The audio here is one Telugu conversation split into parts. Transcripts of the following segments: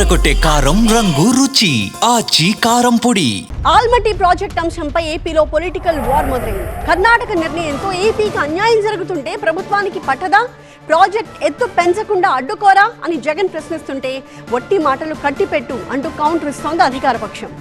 అదరగొట్టే కారం రంగు రుచి ఆచి కారం పొడి. ఆల్మట్టి ప్రాజెక్ట్ అంశంపై ఏపీలో పొలిటికల్ వార్ మొదలైంది. కర్ణాటక నిర్ణయంతో ఏపీకి అన్యాయం జరుగుతుంటే ప్రభుత్వానికి పట్టదా? ప్రాజెక్ట్ ఎత్తు పెంచకుండా అడ్డుకోరా అని జగన్ ప్రశ్నిస్తుంటే వట్టి మాటలు కట్టిపెట్టు అంటూ కౌంటర్ ఇస్తోంది అధికార పక్షం.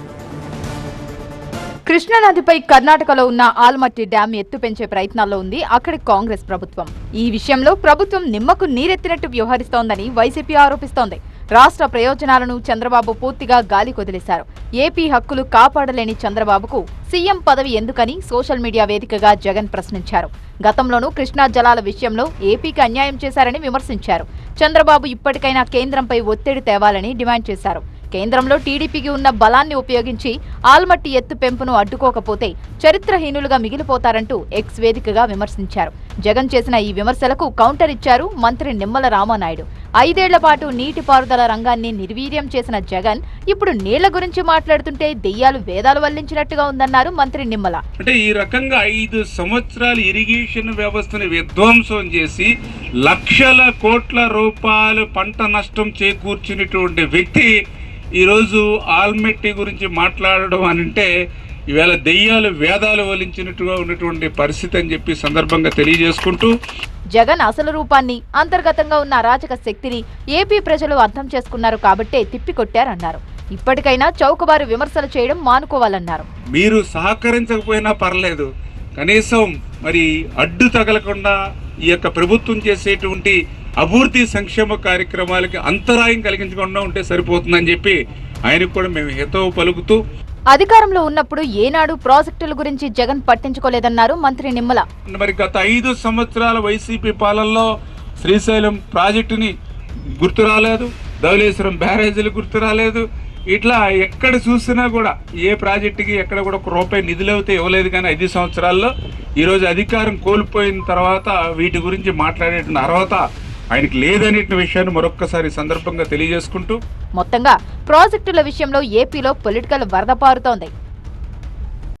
కృష్ణానదిపై కర్ణాటకలో ఉన్న ఆల్మట్టి డ్యాం ఎత్తు పెంచే ప్రయత్నాల్లో ఉంది అక్కడి కాంగ్రెస్ ప్రభుత్వం. ఈ విషయంలో ప్రభుత్వం నిమ్మకు నీరెత్తినట్టు వ్యవహరిస్తోందని వైసీపీ ఆరోపిస్తోంది. రాష్ట్ర ప్రయోజనాలను చంద్రబాబు పూర్తిగా గాలి కొదిలేశారు. ఏపీ హక్కులు కాపాడలేని చంద్రబాబుకు సీఎం పదవి ఎందుకని సోషల్ మీడియా వేదికగా జగన్ ప్రశ్నించారు. గతంలోనూ కృష్ణా జలాల విషయంలో ఏపీకి అన్యాయం చేశారని విమర్శించారు. చంద్రబాబు ఇప్పటికైనా కేంద్రంపై ఒత్తిడి తేవాలని డిమాండ్ చేశారు. కేంద్రంలో టీడీపీకి ఉన్న బలాన్ని ఉపయోగించి ఆల్మట్టి ఎత్తు పెంపును అడ్డుకోకపోతే చరిత్రహీనులుగా మిగిలిపోతారంటూ ఎక్స్ వేదికగా విమర్శించారు. జగన్ చేసిన ఈ విమర్శలకు కౌంటర్ ఇచ్చారు మంత్రి నిమ్మల రామానాయుడు. 5 ఏళ్ల పాటు నీటిపారుదల రంగాన్ని నిర్వీర్యం చేసిన జగన్ ఇప్పుడు నీళ్ల గురించి మాట్లాడుతుంటే దెయ్యాలు వేదాలు వల్లించినట్టుగా ఉందన్నారు మంత్రి నిమ్మల. అంటే ఈ రకంగా 5 సంవత్సరాలు ఇరిగేషన్ వ్యవస్థను విధ్వంసం చేసి లక్షల కోట్ల రూపాయలు పంట నష్టం చేకూర్చినటువంటి వ్యక్తి ఈరోజు ఆల్మట్టి గురించి మాట్లాడడం అని అంటే ఈవేళ దెయ్యాలు వేదాలు వలించినట్టుగా ఉన్నటువంటి పరిస్థితి అని చెప్పి సందర్భంగా తెలియజేసుకుంటూ జగన్ అసలు రూపాన్ని, అంతర్గతంగా ఉన్న అరాచక శక్తిని ఏపీ ప్రజలు అర్థం చేసుకున్నారు కాబట్టే తిప్పికొట్టారన్నారు. ఇప్పటికైనా చౌకబారు విమర్శలు చేయడం మానుకోవాలన్నారు. మీరు సహకరించకపోయినా పర్లేదు, కనీసం మరి అడ్డు తగలకుండా ఈ యొక్క ప్రభుత్వం చేసేటువంటి అభివృద్ధి సంక్షేమ కార్యక్రమాలకి అంతరాయం కలిగించకుండా ఉంటే సరిపోతుందని చెప్పి ఆయనకు కూడా మేము హితవు పలుకుతూ, అధికారంలో ఉన్నప్పుడు ఏనాడు ప్రాజెక్టుల గురించి జగన్ పట్టించుకోలేదన్నారు మంత్రి నిమ్మల. మరి గత 5 సంవత్సరాల వైసీపీ పాలనలో శ్రీశైలం ప్రాజెక్టుని గుర్తు రాలేదు, ధవళేశ్వరం బ్యారేజీలు గుర్తు రాలేదు. ఇట్లా ఎక్కడ చూసినా కూడా ఏ ప్రాజెక్టుకి ఎక్కడ కూడా 1 రూపాయి నిధులు అయితే ఇవ్వలేదు. కానీ 5 సంవత్సరాల్లో ఈరోజు అధికారం కోల్పోయిన తర్వాత వీటి గురించి మాట్లాడే అర్హత ఆయనకి లేదనే విషయాన్ని మరొక్కసారి సందర్భంగా తెలియజేసుకుంటూ మొత్తంగా ప్రాజెక్టుల విషయంలో ఏపీలో పొలిటికల్ వరద పారుతోంది.